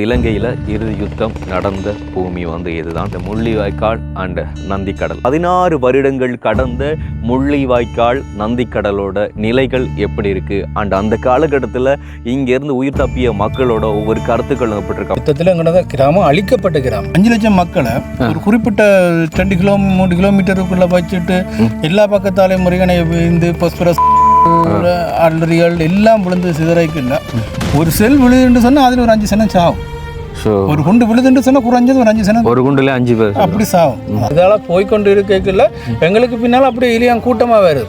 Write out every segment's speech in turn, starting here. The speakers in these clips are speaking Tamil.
இலங்கையில் இறுதி யுத்தம் நடந்த பூமி வந்து இதுதான் இந்த முள்ளிவாய்க்கால் அண்ட் நந்திக்கடல். 16 வருடங்கள் கடந்த முள்ளிவாய்க்கால் நந்திக்கடலோட நிலைகள் எப்படி இருக்கு அண்ட் அந்த காலகட்டத்தில் இங்கேருந்து உயிர் தப்பிய மக்களோட ஒவ்வொரு கருத்துக்கள் எப்படிருக்கா. யுத்தத்தில் எங்களோட கிராமம் அழிக்கப்பட்ட கிராமம். 5 லட்சம் மக்களை ஒரு குறிப்பிட்ட 2 3 கிலோமீட்டருக்குள்ள வச்சுட்டு எல்லா பக்கத்தாலையும் முருகனை இந்த பொஸ்பரஸ் அலறிகள் எல்லாம் விழுந்து சிதறைக்குள்ள ஒரு செல் விழுதுன்னு சொன்னால் அதில் ஒரு 5 சனம் சாவும். ஒரு குண்டு விழுதுன்னு சொன்னால் குறைஞ்சது ஒரு 5 சனம், ஒரு குண்டுல 5 பேர் அப்படி சாவும். இதெல்லாம் போய்கொண்டு இருக்கல எங்களுக்கு பின்னால் அப்படியே இலியாங்க கூட்டமாக வருது.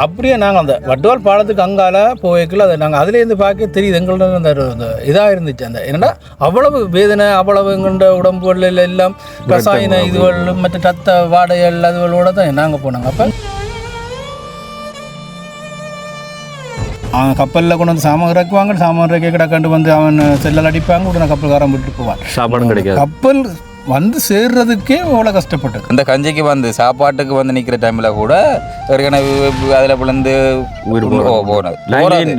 அப்படியே நாங்கள் அந்த வட்டுவால் பாலத்துக்கு அங்கால போய்க்கல அதை நாங்கள் அதுலேருந்து பார்க்க தெரியுது எங்களோட அந்த இதாக இருந்துச்சு. அந்த என்னடா அவ்வளவு வேதனை, அவ்வளவு எங்கள்ட உடம்புகளில் எல்லாம் ரசாயன இதுகள் மற்ற ரத்த வாடைகள் அதுகளோட தான் நாங்கள் போனாங்க. அப்போ அவன் கப்பலில் கொண்டு வந்து சாமான் இறக்குவாங்க, சாமான் இறக்கி கிடக்கண்டு வந்து அவன் செல்லல் அடிப்பாங்க, உடனே கப்பல்காரன் விட்டுட்டு போவான். சாப்பாடும் கிடைக்காது. கப்பல் வந்து சேர்றதுக்கே அவ்வளோ கஷ்டப்பட்டு அந்த கஞ்சிக்கு வந்து சாப்பாட்டுக்கு வந்து நிற்கிற டைமில் கூட ஏற்கனவே அதில் விழுந்து உயிர் போனது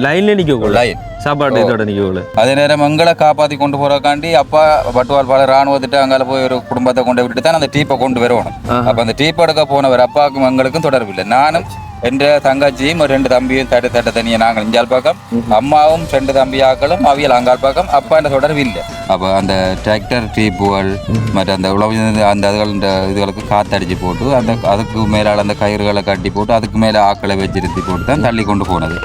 லைன்ல நிற்க லைன் சாப்பாடு இதோட நிற்கல. அதே நேரம் எங்களை காப்பாற்றி கொண்டு போகிறக்காண்டி அப்பா வட்டுவால் பால ராணுவத்திட்ட அங்கால போய் ஒரு குடும்பத்தை கொண்டு விட்டு தான் அந்த டீப்பை கொண்டு வரணும். அப்போ அந்த டீப் எடுக்க போனவர் அப்பாவுக்கும் எங்களுக்கும் தொடர்பு இல்லை. நானும் என்ற தங்கச்சியும் ஒரு 2 தம்பியும் தட்ட தனியாக நாங்கள் இஞ்சால் பக்கம், அம்மாவும் 2 தம்பியாக்களும் அவியல் அங்கால் பக்கம், அப்பா என்ற தொடர்பு இல்லை. அப்போ அந்த டிராக்டர் டீப்புகள் மற்ற அந்த உழவு அந்த அதுகள் இதுகளுக்கு காத்தடிச்சு போட்டு அந்த அதுக்கு மேலால் அந்த கயிறுகளை கட்டி போட்டு அதுக்கு மேலே ஆக்களை வச்சிருத்தி போட்டு தான் தள்ளி கொண்டு போனது.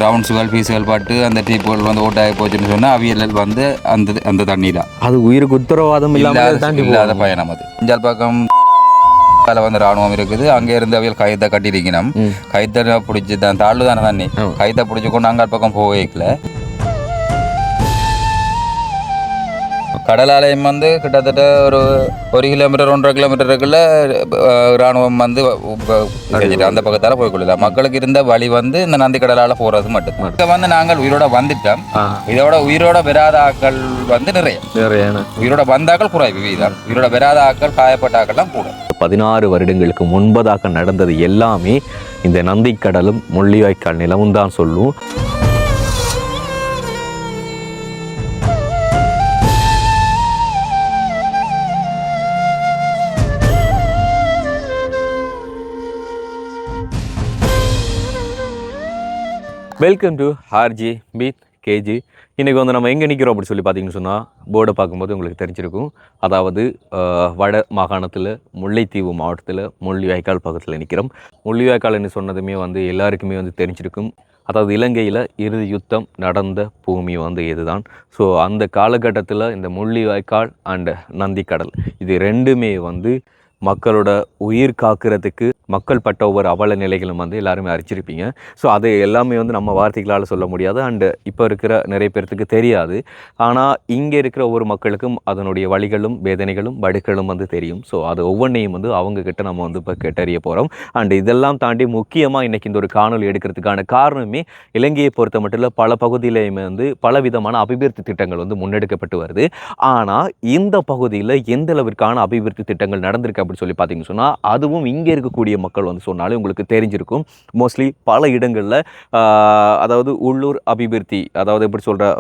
ரவுண்ட்ஸுகள் பீஸுகள் பட்டு அந்த டீப்புகள் வந்து ஓட்டாகி போச்சுன்னு சொன்னால் அவியல் வந்து அந்த அந்த தண்ணி தான் அது உயிருக்கு உத்தரவாதம் இல்லாத பயணம். அது இஞ்சால் பக்கம் வந்து ராணுவம் இருக்குது. அங்கே இருந்து அவியல் கைத்தை கட்டிருக்கணும். கைத்தை பிடிச்சி தான் தாழ்வு தானே தண்ணி கைத்தை பிடிச்சி கொண்டு அங்கால் பக்கம் போகல. கடல் ஆலயம் வந்து கிட்டத்தட்ட ஒரு 1 கிலோமீட்டர் 1.5 கிலோமீட்டருக்குள்ள ராணுவம் வந்து அந்த பக்கத்தால் போய்கொள்ளலாம். மக்களுக்கு இருந்த வழி வந்து இந்த நந்தி கடலால் போகிறது மட்டும். இதை வந்து நாங்கள் உயிரோட வந்துட்டோம். இதோட உயிரோட வராத ஆக்கள் வந்து நிறைய உயிரோட வந்தாக்கள் குறைவு வீதம், உயிரோட வராத ஆக்கள் காயப்பட்ட ஆக்கள்லாம் கூட. 16 வருடங்களுக்கு முன்பதாக நடந்தது எல்லாமே இந்த நந்திக்கடலும் முள்ளிவாய்க்கால் நிலமும் தான் சொல்லும். வெல்கம் டு ஆர்ஜி மீத் கேஜி. இன்றைக்கி வந்து நம்ம எங்கே நிற்கிறோம் அப்படி சொல்லி பார்த்தீங்கன்னு சொன்னால் போர்டை பார்க்கும்போது உங்களுக்கு தெரிஞ்சிருக்கும். அதாவது வட மாகாணத்தில் முல்லைத்தீவு மாவட்டத்தில் முள்ளிவாய்க்கால் பக்கத்தில் நிற்கிறோம். முள்ளிவாய்க்கால்னு சொன்னதுமே வந்து எல்லாருக்குமே வந்து தெரிஞ்சிருக்கும். அதாவது இலங்கையில் இறுதி யுத்தம் நடந்த பூமி வந்து இதுதான். ஸோ அந்த காலகட்டத்தில் இந்த முள்ளிவாய்க்கால் அண்ட் நந்திக்கடல் இது ரெண்டுமே வந்து மக்களோட உயிர் காக்கிறதுக்கு மக்கள் பட்ட ஒவ்வொரு அவல நிலைகளும் வந்து எல்லாருமே அறிச்சிருப்பீங்க. ஸோ அது எல்லாமே வந்து நம்ம வார்த்தைகளால் சொல்ல முடியாது அண்டு இப்போ இருக்கிற நிறைய பேர்த்துக்கு தெரியாது. ஆனால் இங்கே இருக்கிற ஒவ்வொரு மக்களுக்கும் அதனுடைய வழிகளும் வேதனைகளும் வடுக்களும் வந்து தெரியும். ஸோ அது ஒவ்வொன்றையும் வந்து அவங்கக்கிட்ட நம்ம வந்து இப்போ கேட்டறிய போகிறோம். அண்டு இதெல்லாம் தாண்டி முக்கியமாக இன்றைக்கி இந்த ஒரு காணொலி எடுக்கிறதுக்கான காரணமே இலங்கையை பொறுத்த மட்டும் இல்லை பல பகுதியிலையுமே வந்து பல விதமான அபிவிருத்தி திட்டங்கள் வந்து முன்னெடுக்கப்பட்டு வருது. ஆனால் இந்த பகுதியில் எந்த அளவிற்கான அபிவிருத்தி திட்டங்கள் நடந்திருக்கு அப்படின்னு சொல்லி பார்த்தீங்கன்னு சொன்னால் அதுவும் இங்கே இருக்கக்கூடிய மக்கள் வந்து சொன்னாலே உங்களுக்கு தெரிஞ்சிருக்கும். மோஸ்ட்லி பல இடங்களில் அதாவது உள்ளூர் அபிவிருத்தி, அதாவது எப்படி சொல்கிற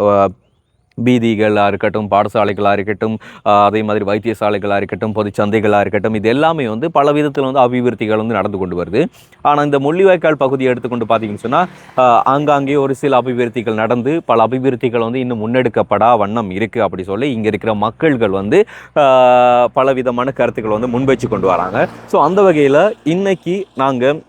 வீதிகளாக இருக்கட்டும், பாடசாலைகளாக இருக்கட்டும், அதே மாதிரி வைத்தியசாலைகளாக இருக்கட்டும், பொது சந்தைகளாக இருக்கட்டும், இது எல்லாமே வந்து பல விதத்தில் வந்து அபிவிருத்திகள் வந்து நடந்து கொண்டு வருது. ஆனால் இந்த முள்ளிவாய்க்கால் பகுதியை எடுத்துக்கொண்டு பார்த்தீங்கன்னு சொன்னால் ஆங்காங்கே ஒரு சில அபிவிருத்திகள் நடந்து பல அபிவிருத்திகள் வந்து இன்னும் முன்னெடுக்கப்படா வண்ணம் இருக்குது அப்படி சொல்லி இங்கே இருக்கிற மக்கள்கள் வந்து பல விதமான கருத்துக்கள் வந்து முன்வச்சு கொண்டு வராங்க. ஸோ அந்த வகையில் இன்னைக்கு நாங்கள்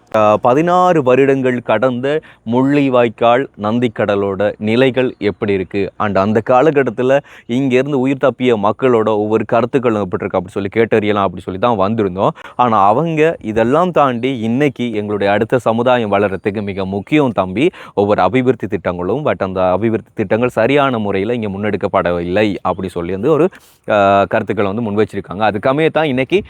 16 வருடங்கள் கடந்த முள்ளிவாய்க்கால் நந்திக்கடலோட நிலைகள் எப்படி இருக்குது அண்ட் அந்த காலகட்டத்தில் இங்கேருந்து உயிர் தப்பிய மக்களோட ஒவ்வொரு கருத்துக்களும் எப்படி இருக்கு அப்படி சொல்லி கேட்டறியலாம் அப்படி சொல்லி தான் வந்திருந்தோம். ஆனால் அவங்க இதெல்லாம் தாண்டி இன்னைக்கு எங்களுடைய அடுத்த சமுதாயம் வளர்கிறதுக்கு மிக முக்கியம் தம்பி ஒவ்வொரு அபிவிருத்தி திட்டங்களும். பட் அந்த அபிவிருத்தி திட்டங்கள் சரியான முறையில் இங்கே முன்னெடுக்கப்படவில்லை அப்படி சொல்லி வந்து ஒரு கருத்துக்களை வந்து முன்வச்சிருக்காங்க. அதுக்காமே தான் இன்னைக்கு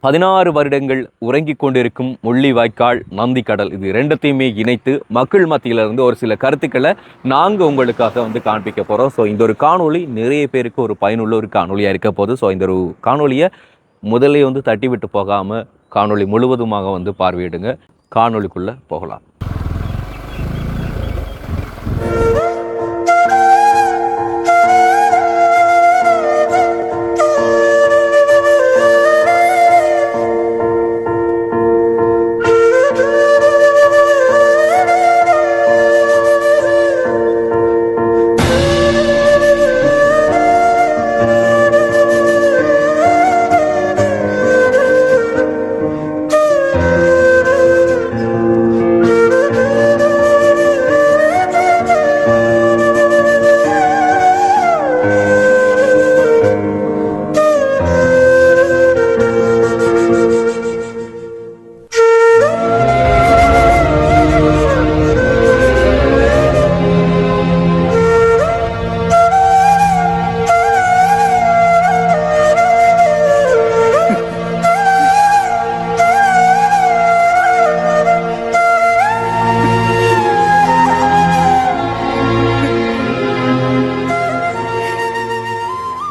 16 வருடங்கள் உறங்கி கொண்டிருக்கும் முள்ளிவாய்க்கால் நந்திக்கடல் இது ரெண்டத்தையுமே இணைத்து மக்கள் மத்தியிலிருந்து ஒரு சில கருத்துக்களை நாங்கள் உங்களுக்காக வந்து காண்பிக்க போகிறோம். ஸோ இந்த ஒரு காணொலி நிறைய பேருக்கு ஒரு பயனுள்ள ஒரு காணொலியாக இருக்க போகுது. ஸோ இந்த ஒரு காணொலியை முதலே வந்து தட்டி விட்டு போகாமல் காணொலி முழுவதுமாக வந்து பார்வையிடுங்க. காணொலிக்குள்ளே போகலாம்.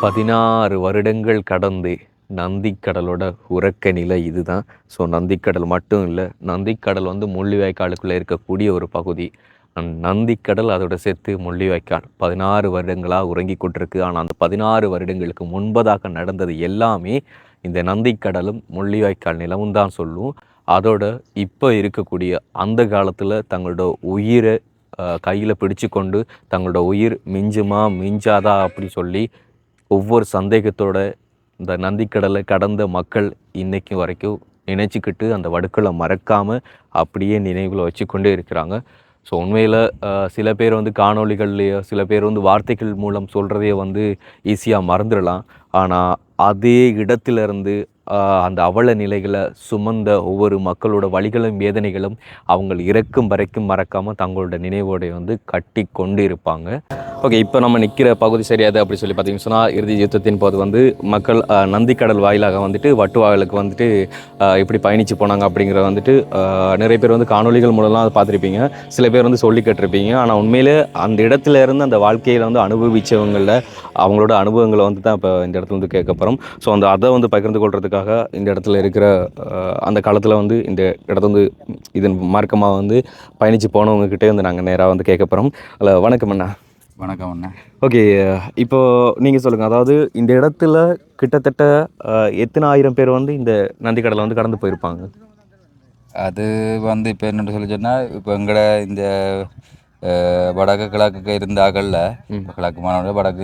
16 வருடங்கள் கடந்து நந்திக்கடலோட உறக்க நிலை இதுதான். ஸோ நந்திக்கடல் மட்டும் இல்லை, நந்திக்கடல் வந்து முள்ளிவாய்க்காலுக்குள்ளே இருக்கக்கூடிய ஒரு பகுதி. நந்திக்கடல் அதோட சேர்த்து முள்ளிவாய்க்கால் 16 வருடங்களாக உறங்கி கொண்டிருக்கு. ஆனால் அந்த 16 வருடங்களுக்கு முன்பதாக நடந்தது எல்லாமே இந்த நந்திக்கடலும் முள்ளிவாய்க்கால் நிலமும் தான் சொல்லும். அதோட இப்போ இருக்கக்கூடிய அந்த காலத்தில் தங்களோட உயிரை கையில் பிடிச்சு கொண்டு தங்களோட உயிர் மிஞ்சுமா மிஞ்சாதா அப்படி சொல்லி ஒவ்வொரு சந்தேகத்தோட இந்த நந்திக்கடலை கடந்த மக்கள் இன்னைக்கு வரைக்கும் நினைச்சிக்கிட்டு அந்த வடுக்களை மறக்காமல் அப்படியே நினைவில் வச்சு கொண்டே இருக்கிறாங்க. ஸோ உண்மையில் சில பேர் வந்து காணொளிகள்லையோ சில பேர் வந்து வார்த்தைகள் மூலம் சொல்கிறதையே வந்து ஈஸியாக மறந்துடலாம். ஆனால் அதே இடத்திலிருந்து அந்த அவல நிலைகளை சுமந்த ஒவ்வொரு மக்களோட வலிகளும் வேதனைகளும் அவங்க இறக்கும் வரைக்கும் மறக்காமல் தங்களோட நினைவோடைய வந்து கட்டி கொண்டு இருப்பாங்க. ஓகே, இப்போ நம்ம நிற்கிற பகுதி சரியாது அப்படி சொல்லி பார்த்தீங்கன்னு சொன்னால், இறுதி யுத்தத்தின் போது வந்து மக்கள் நந்திக்கடல் வாயிலாக வந்துட்டு வட்டுவாகலுக்கு வந்துட்டு இப்படி பயணித்து போனாங்க அப்படிங்கிற வந்துட்டு நிறைய பேர் வந்து காணொலிகள் மூலம்லாம் அதை பார்த்துருப்பீங்க, சில பேர் வந்து சொல்லி கேட்டிருப்பீங்க. ஆனால் உண்மையிலே அந்த இடத்துல இருந்து அந்த வாழ்க்கையில் வந்து அனுபவித்தவங்களில் அவங்களோட அனுபவங்களை வந்து தான் இப்போ இந்த இடத்துல வந்து கேட்க போகிறோம். ஸோ அதை வந்து பகிர்ந்து கொள்றதுக்காக இந்த இடத்துல இருக்கிற அந்த காலத்தில் வந்து இந்த இடத்துல வந்து இதன் மார்க்கமாக வந்து பயணித்து போனவங்ககிட்டே வந்து நாங்கள் நேராக வந்து கேட்க போகிறோம். அதில் வணக்கம் அண்ணா. வணக்கம் அண்ணா. ஓகே, இப்போது நீங்கள் சொல்லுங்கள், அதாவது இந்த இடத்துல கிட்டத்தட்ட எத்தனை ஆயிரம் பேர் வந்து இந்த நந்திக்கடலை வந்து கடந்து போயிருப்பாங்க? அது வந்து இப்போ என்னென்னு சொல்லி சொன்னால், இப்போ எங்களோட இந்த வடக்கு கிழக்கு இருந்தாகல்ல, கிழக்கு மாநில வடக்கு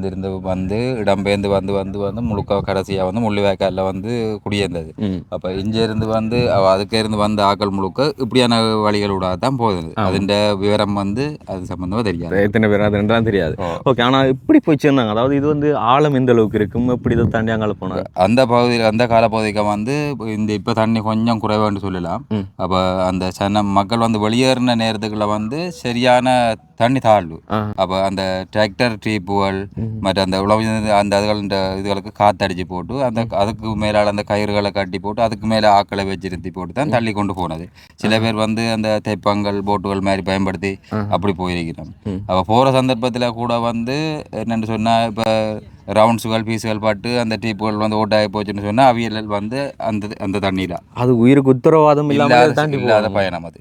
இருந்து வந்து இடம்பெயர்ந்து வந்து வந்து வந்து முழுக்க கடைசியாக வந்து முள்ளிவாய்க்காலில் வந்து குடியேர்ந்தது. அப்போ இருந்து வந்து அதுக்கு இருந்து வந்த ஆக்கள் முழுக்க இப்படியான வழிகளோட தான் போகுது. அதுன்ற விவரம் வந்து அது சம்மந்தமாக தெரியாது, எத்தனை பேர் அதுன்றான் தெரியாது. ஓகே, ஆனால் இப்படி போய் சேர்ந்தாங்க, அதாவது இது வந்து ஆழம் எந்த அளவுக்கு இருக்கும், இப்படி இதை தாண்டி அங்கால போனாங்க? அந்த பகுதியில் அந்த காலப்பகுதிக்கு வந்து இந்த இப்போ தண்ணி கொஞ்சம் குறைவான்னு சொல்லலாம். அப்போ அந்த மக்கள் வந்து வெளியேறின நேரத்துக்குள்ள வந்து சரியான தண்ணி தாழ்வு. அப்போ அந்த டிராக்டர் ட்ரீப்புகள் மற்ற அந்த உழவு அந்த இதுகளுக்கு காத்தடிச்சு போட்டு அதுக்கு மேலால் அந்த கயிறுகளை கட்டி போட்டு அதுக்கு மேலே ஆக்களை வச்சிருத்தி போட்டு தான் தள்ளி கொண்டு போனது. சில பேர் வந்து அந்த தைப்பங்கள் போட்டுகள் மாதிரி பயன்படுத்தி அப்படி போயிருக்கிறோம். அப்போ போகிற சந்தர்ப்பத்தில் கூட வந்து என்னென்னு சொன்னால், இப்போ ரவுண்ட்ஸுகள் பீஸுகள் பாட்டு அந்த டீப்புகள் வந்து ஓட்டாகி போச்சுன்னு சொன்னால் அவியல் வந்து அந்த தண்ணியில் அது உயிருக்கு உத்தரவாதம் இல்லாத பயணம். அது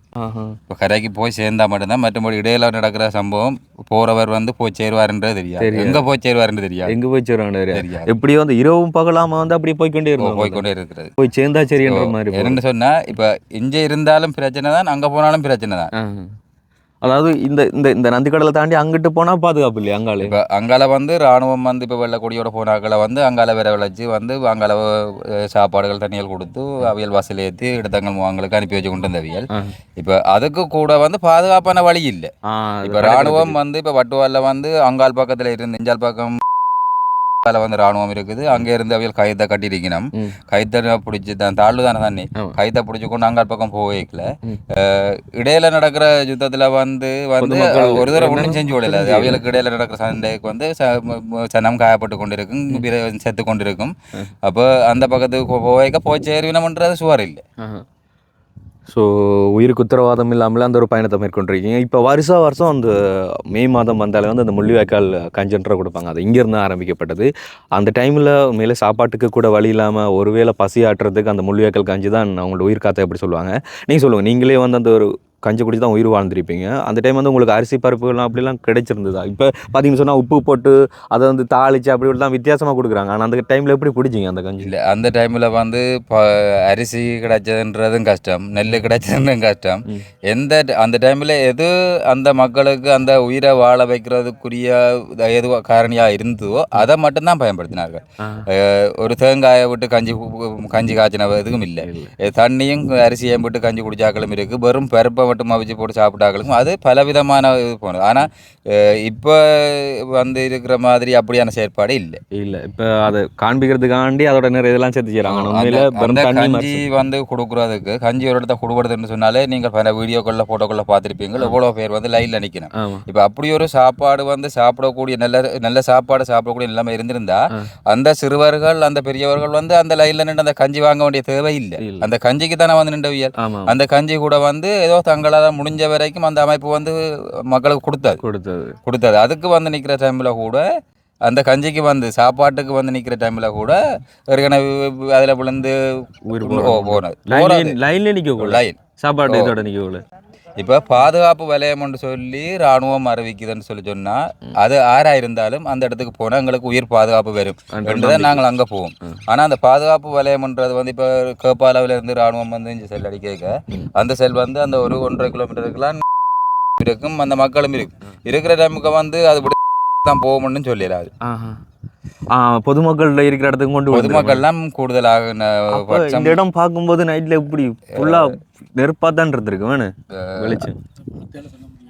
இப்போ கரைக்கு போய் சேர்ந்தா மட்டும்தான். மற்றபடி இடையில நடக்கிற சம்பவம் போறவர் வந்து போய் சேருவாருன்றது தெரியாது, எங்க போய் சேருவாருன்னு தெரியாது, எங்க போய் சேருவாரு தெரியாது. எப்படியோ வந்து இரவும் பகலாம வந்து அப்படி போய்கொண்டே இருக்கிறது. போய் சேர்ந்தா சரின்ற மாதிரி. என்னன்னு சொன்னா, இப்ப இங்கே இருந்தாலும் பிரச்சனை தான், அங்க போனாலும் பிரச்சனை தான். அதாவது இந்த இந்த இந்த நந்திக்கடலை தாண்டி அங்கிட்டு போனால் பாதுகாப்பு இல்லையா? அங்கால இப்போ அங்கால வந்து இராணுவம் வந்து இப்போ வெள்ளக்கூடியோட போனாக்களை வந்து அங்கால விர விளைச்சி வந்து அங்கால சாப்பாடுகள் தண்ணிகள் கொடுத்து அவியல் வாசல் ஏற்றி இடத்தங்கள் அவங்களுக்கு அனுப்பி வச்சு கொண்டு வந்தவியல். இப்போ அதுக்கு கூட வந்து பாதுகாப்பான வழி இல்லை. இப்போ இராணுவம் வந்து இப்போ வட்டுவாலில் வந்து அங்கால் பக்கத்தில் இருந்து இஞ்சால் பக்கம் வந்து ராணுவம் இருக்குது. அங்கே இருந்து அவியல் கைத்தை கட்டிருக்கணும். கைத்தை பிடிச்சி தான் தாழ்வு தானே தண்ணி, கைத்தை பிடிச்சி கொண்டு அங்கால் பக்கம் போகல. இடையில நடக்கிற யுத்தத்துல வந்து ஒரு தடவை ஒன்றும் செஞ்சு விடல. அவியலுக்கு இடையில நடக்கிற சண்டைக்கு வந்து சனம் காயப்பட்டு கொண்டிருக்கும், செத்து கொண்டிருக்கும். அப்போ அந்த பக்கத்துக்கு போய் சேருவினம்ன்றது சுவர் இல்லை. ஸோ உயிருக்கு உத்தரவாதம் இல்லாமல் அந்த ஒரு பயணத்தை மேற்கொண்டிருக்கீங்க. இப்போ வருஷம் அந்த மே மாதம் வந்தாலே வந்து அந்த முள்ளிவாய்க்கால் கஞ்சன்ற கொடுப்பாங்க. அது இங்கேருந்து ஆரம்பிக்கப்பட்டது. அந்த டைமில் மேலே சாப்பாட்டுக்கு கூட வழி இல்லாமல் ஒருவேளை பசி ஆட்டுறதுக்கு அந்த முள்ளிவாய்க்கால் கஞ்சி தான் அவங்களோட உயிர் காத்த எப்படி சொல்லுவாங்க. நீங்கள் சொல்லுங்கள், நீங்களே வந்து அந்த ஒரு கஞ்சி குடிச்சு தான் உயிர் வாழ்ந்துருப்பீங்க. அந்த டைம் வந்து உங்களுக்கு அரிசி பருப்புகள்லாம் அப்படிலாம் கிடைச்சிருந்ததா? இப்போ பார்த்தீங்கன்னு சொன்னால் உப்பு போட்டு அதை வந்து தாளிச்சு அப்படி இப்படிலாம் வித்தியாசமாக கொடுக்குறாங்க. ஆனால் அந்த டைமில் எப்படி பிடிச்சிங்க அந்த கஞ்சி? இல்லை, அந்த டைமில் வந்து அரிசி கிடைச்சதுன்றதும் கஷ்டம், நெல் கிடைச்சதுன்னும் கஷ்டம். அந்த டைமில் எது அந்த மக்களுக்கு அந்த உயிரை வாழ வைக்கிறதுக்குரிய எது காரணியாக இருந்ததோ அதை மட்டும்தான் பயன்படுத்தினார்கள். ஒரு தேங்காயை விட்டு கஞ்சி காய்ச்சின எதுவும் இல்லை. தண்ணியும் அரிசியையும் விட்டு கஞ்சி குடிச்சாக்களும் இருக்குது. வெறும் பருப்பை மட்டும் அவிச்சு போட்டு சாப்பிட்டாக்களுக்கும் அது பலவிதமான இது போனது. ஆனால் இப்போ வந்து இருக்கிற மாதிரி அப்படியான செயற்பாடு இல்லை. இப்போ அதை காண்பிக்கிறதுக்காண்டி அதோட நிறைய இதெல்லாம் சேர்த்து செய்கிறாங்க. கஞ்சி வந்து கொடுக்குறதுக்கு கஞ்சி ஒரு இடத்த கொடுக்குறதுன்னு சொன்னாலே நீங்கள் பல வீடியோக்களில் ஃபோட்டோக்களில் பார்த்துருப்பீங்க. எவ்வளோ பேர் வந்து லைனில் நிற்கணும். இப்போ அப்படி ஒரு சாப்பாடு வந்து சாப்பிடக்கூடிய நல்ல சாப்பாடு சாப்பிடக்கூடிய நிலைமை இருந்திருந்தா அந்த சிறுவர்கள் அந்த பெரியவர்கள் வந்து அந்த லைனில் நின்று அந்த கஞ்சி வாங்க வேண்டிய தேவை இல்லை. அந்த கஞ்சிக்கு தானே வந்து நின்றவியல். அந்த கஞ்சி கூட வந்து ஏதோ தங்களால் முடிஞ்ச வரைக்கும் அந்த அமைப்பு வந்து மக்களுக்கு கொடுத்தது. அதுக்கு வந்து நிற்கிற டைமில் கூட அந்த கஞ்சிக்கு வந்து சாப்பாட்டுக்கு வந்து நிற்கிற டைமில் கூட ஏற்கனவே அதில் விழுந்து போனது லைன்ல நிற்க லைன் சாப்பாடு இதோட நிற்கல. இப்போ பாதுகாப்பு வலயம்னு சொல்லி இராணுவம் அறிவிக்குதுன்னு சொன்னால் அது ஆறாக இருந்தாலும் அந்த இடத்துக்கு போனால் எங்களுக்கு உயிர் பாதுகாப்பு வரும் என்றுதான் நாங்கள் அங்கே போவோம். ஆனால் அந்த பாதுகாப்பு வலயம்ன்றது வந்து இப்போ கேப்பாலாவில் இருந்து இராணுவம் வந்து இங்கே செல் அடிக்க அந்த செல் வந்து அந்த ஒரு 1.5 கிலோமீட்டருக்குலாம் இருக்கும், அந்த மக்களும் இருக்கும். இருக்கிற டைமுக்கு வந்து அது தான் போகணும்னு சொல்லிடாது. பொதுமக்கள் இருக்கிற இடத்துக்கு கொண்டு பொதுமக்கள்லாம் கூடுதலாக இந்த இடம் பார்க்கும்போது நைட்ல இப்படி ஃபுல்லா நெருப்பா தான் இருந்திருக்கு வேணும் வெளிச்சம்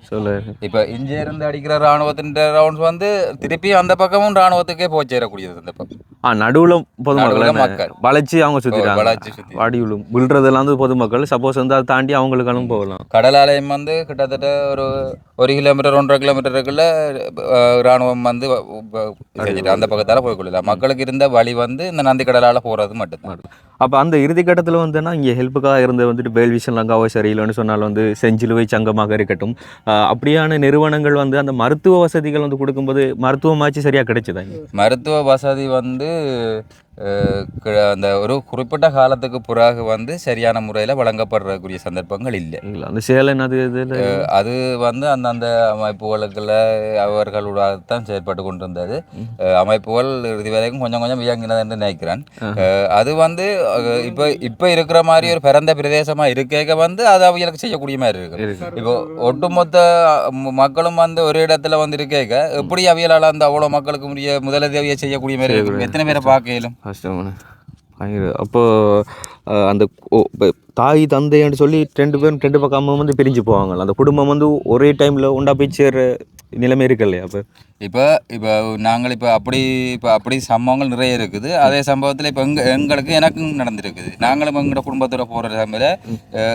சொல்லு. இப்போ இங்கே இருந்து அடிக்கிற ராணுவத்தின் ரவுண்ட்ஸ் வந்து திருப்பி அந்த பக்கமும் ராணுவத்துக்கே போய் சேரக்கூடியது. அந்த பக்கம் நடுவில் பொதுமக்கள் வளைச்சி அவங்க சுற்றிட்டாங்க. வாடி விழுறதெல்லாம் வந்து பொதுமக்கள் சப்போஸ் வந்து அதை தாண்டி அவங்களுக்காலும் போகலாம். கடலாலயம் வந்து கிட்டத்தட்ட ஒரு 1 கிலோமீட்டர் 1.5 கிலோமீட்டருக்குள்ள ராணுவம் வந்து அந்த பக்கத்தால் போய்கொள்ளலாம். மக்களுக்கு இருந்த வழி வந்து இந்த நந்தி கடலால் போகிறது மட்டும்தான். அப்போ அந்த இறுதி கட்டத்தில் வந்துன்னா இங்கே ஹெல்ப்புக்காக இருந்து வந்துட்டு வேல்விஷன் லங்காவோ சரியில்லைன்னு சொன்னால் வந்து செஞ்சிலுவை சங்கமாக இருக்கட்டும், அப்படியான நிறுவனங்கள் வந்து அந்த மருத்துவ வசதிகள் வந்து கொடுக்கும்போது மருத்துவமாச்சு சரியாக கிடைச்சதா? மருத்துவ வசதி வந்து அந்த ஒரு குறிப்பிட்ட காலத்துக்கு பிறகு வந்து சரியான முறையில் வழங்கப்படுறக்கூடிய சந்தர்ப்பங்கள் இல்லை. அந்த சேலன் அது வந்து அந்தந்த அமைப்புகளுக்குள்ள அவர்களுடன் செயற்பட்டு கொண்டிருந்தது. அமைப்புகள் இறுதி வரைக்கும் கொஞ்சம் கொஞ்சம் இயங்கினது என்று நினைக்கிறேன். அது வந்து இப்போ இருக்கிற மாதிரி ஒரு பிறந்த பிரதேசமாக இருக்க வந்து அது அவங்களுக்கு செய்யக்கூடிய மாதிரி இருக்கு. இப்போ ஒட்டுமொத்த மக்களும் வந்து ஒரு இடத்துல வந்து இருக்க எப்படி அவியலால் அந்த அவ்வளோ மக்களுக்கு முடிய முதலுதவியை செய்யக்கூடிய மாதிரி இருக்கு. எத்தனை பேரை பார்க்கலும் கஷ்டமான அப்போ அந்த தாய் தந்தைன்னு சொல்லி 2 பேரும் 2 பக்கமும் வந்து பிரிஞ்சு போவாங்க. அந்த குடும்பம் வந்து ஒரே டைமில் உண்டா போய் சேர்ற நிலைமை இருக்கு இல்லையா? இப்போ நாங்கள் அப்படி சம்பவங்கள் நிறைய இருக்குது. அதே சம்பவத்தில் இப்போ எனக்கும் நடந்திருக்குது. நாங்களும் எங்களோட குடும்பத்தோட போகிற டைமில்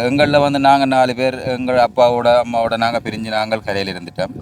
எங்களில் வந்து நாங்கள் 4 பேர் எங்கள் அப்பாவோட அம்மாவோட நாங்கள் பிரிஞ்சு நாங்கள் கரையில் இருந்துட்டோம்.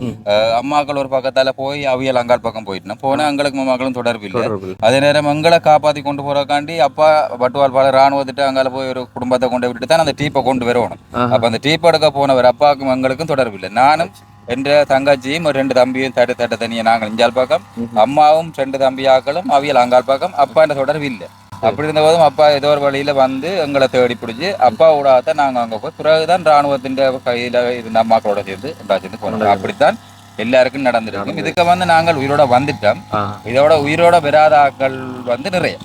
அம்மாக்கள் ஒரு பக்கத்தால் போய் அவியல் அங்கால் பக்கம் போயிட்டோம். போனால் எங்களுக்கு அம்மாக்களும் தொடர்பு இல்லை. அதே நேரம் எங்களை காப்பாற்றி கொண்டு போகிறக்காண்டி அப்பா வட்டுவால் பால இராணுவத்திட்டு அங்கால போய் ஒரு குடும்பத்தை கொண்டு விட்டுட்டு தான் அந்த டீப்பை கொண்டு வரணும். அப்போ அந்த டீப் எடுக்க போனவர் அப்பாவுக்கும் எங்களுக்கும் தொடர்பு இல்லை. நானும் என்ற தங்கச்சியும் ஒரு 2 தம்பியும் தட்ட தனியாக நாங்கள் இஞ்சால் பக்கம், அம்மாவும் 2 தம்பியாக்களும் அவியல் அங்கால் பக்கம். அப்பா என்ற தொடர்பு இல்லை. அப்படி இருந்த போதும் அப்பா ஏதோ ஒரு வழியில் வந்து எங்களை தேடி பிடிச்சி அப்பாவோட நாங்கள் அங்கே போய் பிறகுதான் இராணுவத்தின் கையில் இருந்த அம்மாக்களோட சேர்ந்து போனோம். அப்படித்தான் எல்லாருக்கும் நடந்திருக்கும். இதுக்கு வந்து நாங்கள் உயிரோட வந்துட்டோம். இதோட உயிரோட பெறாத ஆக்கள் வந்து நிறைய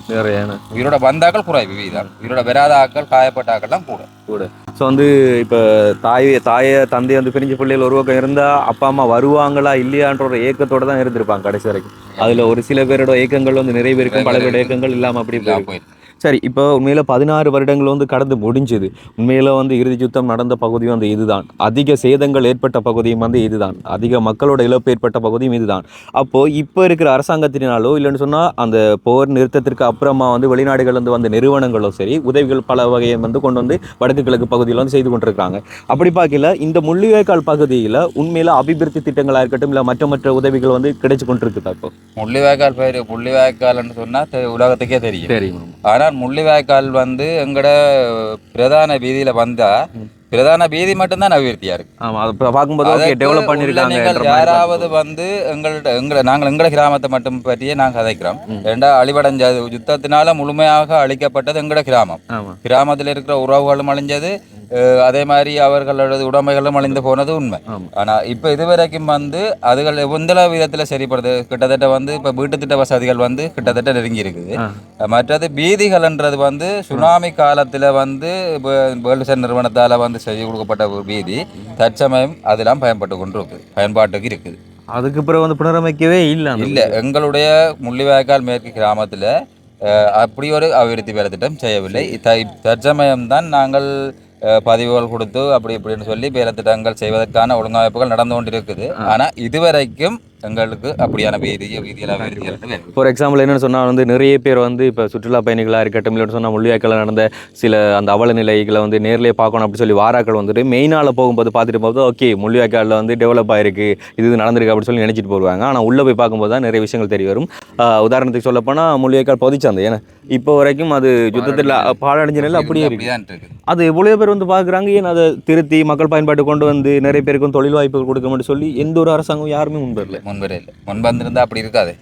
உயிரோட வந்தாக்கள் குறைவு வீதம். உயிரோட பெறாத ஆக்கள் காயப்பட்ட ஆக்கள்லாம் கூட. ஸோ வந்து இப்போ தாயை தந்தையை வந்து பிரிஞ்சு பிள்ளைகள் ஒரு பக்கம் இருந்தால் அப்பா அம்மா வருவாங்களா இல்லையான்ற ஒரு ஏக்கத்தோடு தான் இருந்திருப்பாங்க கடைசி வரைக்கும். அதில் ஒரு சில பேரோட ஏக்கங்கள் வந்து நிறைவேறிக்கும், பல பேரோட ஏக்கங்கள் இல்லாமல் அப்படி போயிடும். சரி, இப்போ உண்மையில் 16 வருடங்கள் வந்து கடந்து முடிஞ்சுது. உண்மையில் வந்து இறுதி யுத்தம் நடந்த பகுதியும் வந்து இதுதான். அதிக சேதங்கள் ஏற்பட்ட பகுதியும் வந்து இதுதான். அதிக மக்களோட இழப்பு ஏற்பட்ட பகுதியும் இதுதான். அப்போது இப்போ இருக்கிற அரசாங்கத்தினாலோ இல்லைன்னு சொன்னால் அந்த போர் நிறுத்தத்திற்கு அப்புறமா வந்து வெளிநாடுகள் வந்து வந்த நிறுவனங்களோ சரி உதவிகள் பல வகையை வந்து கொண்டு வந்து வடக்கு கிழக்கு பகுதியில் வந்து செய்து கொண்டிருக்காங்க. அப்படி பார்க்கல இந்த முள்ளிவாய்க்கால் பகுதியில் உண்மையில் அபிவிருத்தி திட்டங்களாக இருக்கட்டும் இல்லை மற்ற உதவிகள் வந்து கிடைச்சு கொண்டிருக்குதா? இப்போ முள்ளிவாய்க்கால்னு சொன்னால் உலகத்துக்கே தெரியும். ஆனால் முள்ளிவாய்க்கால் வந்து எங்கட பிரதான வீதியில வந்தா பிரதான வீதி மட்டும்தான் அபிவிருத்தியா இருக்கு. யாராவது வந்து நாங்கள் எங்கள கிராமத்தை மட்டும் பற்றியே நாங்கள் கதைக்கிறோம். ஏண்டா அழிவடைஞ்ச யுத்தத்தினால முழுமையாக அழிக்கப்பட்டது எங்கட கிராமத்தில் இருக்கிற உறவுகளும் அழிஞ்சது. அதே மாதிரி அவர்களோட உடைமைகளும் அழிந்து போனது உண்மை. ஆனா இப்ப இதுவரைக்கும் வந்து அதுகள் எந்த விதத்துல சரிப்படுது கிட்டத்தட்ட வந்து இப்ப வீட்டு திட்ட வசதிகள் வந்து கிட்டத்தட்ட நெருங்கி இருக்குது. மற்றது வீதிகள்ன்றது வந்து சுனாமி காலத்துல வந்து வேர்ல்டு நிறுவனத்தால வந்து செய்து கொடுக்கப்பட்ட ஒரு வீதி தற்சமயம் அதெல்லாம் பயன்பாட்டுக்கு இருக்குது. அதுக்கு பிறகு வந்து புனரமைக்கவே இல்லை. எங்களுடைய முள்ளிவாய்க்கால் மேற்கு கிராமத்துல அப்படி ஒரு அபிவிருத்தி வேலை திட்டம் செய்யவில்லை. தற்சமயம்தான் நாங்கள் பதிவுகள் கொடுத்து அப்படி இப்படின்னு சொல்லி வேலை திட்டங்கள் செய்வதற்கான ஒழுங்கமைப்புகள் நடந்து கொண்டிருக்குது. ஆனா இதுவரைக்கும் எங்களுக்கு அப்படியான ஃபார் எக்ஸாம்பிள் என்னென்னு சொன்னால் வந்து நிறைய பேர் வந்து இப்போ சுற்றுலா பயணிகளாக இருக்கட்டும் இல்லைன்னு சொன்னால் முள்ளிவாய்க்கால் நடந்த சில அந்த அவல நிலைகளை வந்து நேர்லேயே பார்க்கணும் அப்படி சொல்லி வாராக்கள் வந்துட்டு மெயினால் போகும்போது பார்த்துட்டு போகும்போது ஓகே முள்ளிவாய்க்காலில் வந்து டெவலப் ஆகிருக்கு இது நடந்திருக்கு அப்படின்னு சொல்லி நினச்சிட்டு போடுவாங்க. ஆனால் உள்ளே போய் பார்க்கும்போது தான் நிறைய விஷயங்கள் தெரிய வரும். உதாரணத்துக்கு சொல்லப்போனால் முள்ளிவாய்க்கால் பொதிச்சாந்து ஏன்னா இப்போ வரைக்கும் அது யுத்தத்தில் பாழடைஞ்ச நிலை அப்படியே இருக்கு. அது எவ்வளோ பேர் வந்து பார்க்குறாங்க. ஏன் அதை திருத்தி மக்கள் பயன்பாட்டு கொண்டு வந்து நிறைய பேருக்கும் தொழில் வாய்ப்புகள் கொடுக்க மட்டும் சொல்லி எந்த ஒரு அரசாங்கம் யாருமே முன்வரல. முன் வரையில் முன் வந்திருந்தா அப்படி இருக்காது